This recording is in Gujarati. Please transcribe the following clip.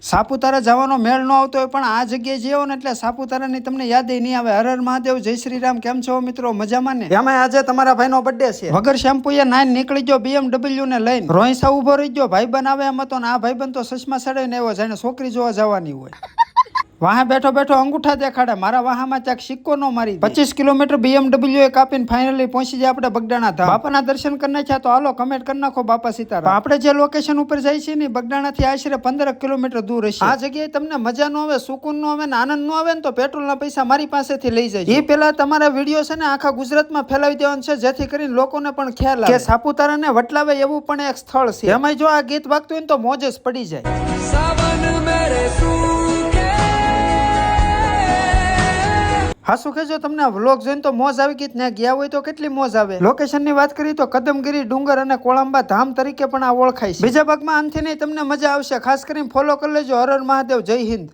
સાપુતારા જવાનો મેળ ન આવતો હોય પણ આ જગ્યાએ જેવો ને એટલે સાપુતારાની તમને યાદ નહીં આવે. હર હર મહાદેવ, જય શ્રી રામ. કેમ છો મિત્રો? મજામાં ને? એમાં આજે તમારા ભાઈનો બર્થડે છે. વગર શેમ્પુએ નાઈન નીકળી ગયો BMW ને લઈને. રોહિસા ઉભો રહી ગયો, ભાઈબંધ આવે એમ હતો ને આ ભાઈબંધ તો ચશ્મા સડાઈને આવ્યો, જાણે છોકરી જોવા જવાની હોય. વાહે બેઠો બેઠો અંગૂઠા દેખાડે. મારા વાહામાં ક્યાંક સિક્કો નો મારી દે. 25 કિલોમીટર BMW એ કાપીને ફાઇનલી પહોંચી જાય આપણે બગડાણા ધામ. બાપાના દર્શન કરી નાખ્યા તો હાલો કમેન્ટ કરી નાખો બાપા સીતારામ. આપણે જે લોકેશન ઉપર જઈએ છીએ ને બગડાણા થી આશરે 15 કિલોમીટર દૂર હશે. આ જગ્યાએ તમને મજા નો આવે, સુકૂન નો આવે ને આનંદ નો આવે ને તો પેટ્રોલના પૈસા મારી પાસેથી લઈ જાય. એ પેલા તમારા વિડીયો છે ને આખા ગુજરાતમાં ફેલાવી દેવાનું છે, જેથી કરીને લોકોને પણ ખ્યાલ આવે કે સાપુતારાને વટલાવે એવું પણ એક સ્થળ છે. એમાં જો આ ગીત વાગતું હોય ને તો મોજ જ પડી જાય. હાસુ કહેજો, તમને આ વ્લોગ જોઈને તો મોજ આવી ગઈ. ત્યાં ગયા હોય તો કેટલી મોજ આવે. લોકેશન ની વાત કરીએ તો કદમગીરી ડુંગર અને કોળંબા ધામ તરીકે પણ આ ઓળખાય છે. બીજા ભાગમાં આમથી નહીં તમને મજા આવશે. ખાસ કરીને ફોલો કરી લેજો. હર હર મહાદેવ, જય હિન્દ.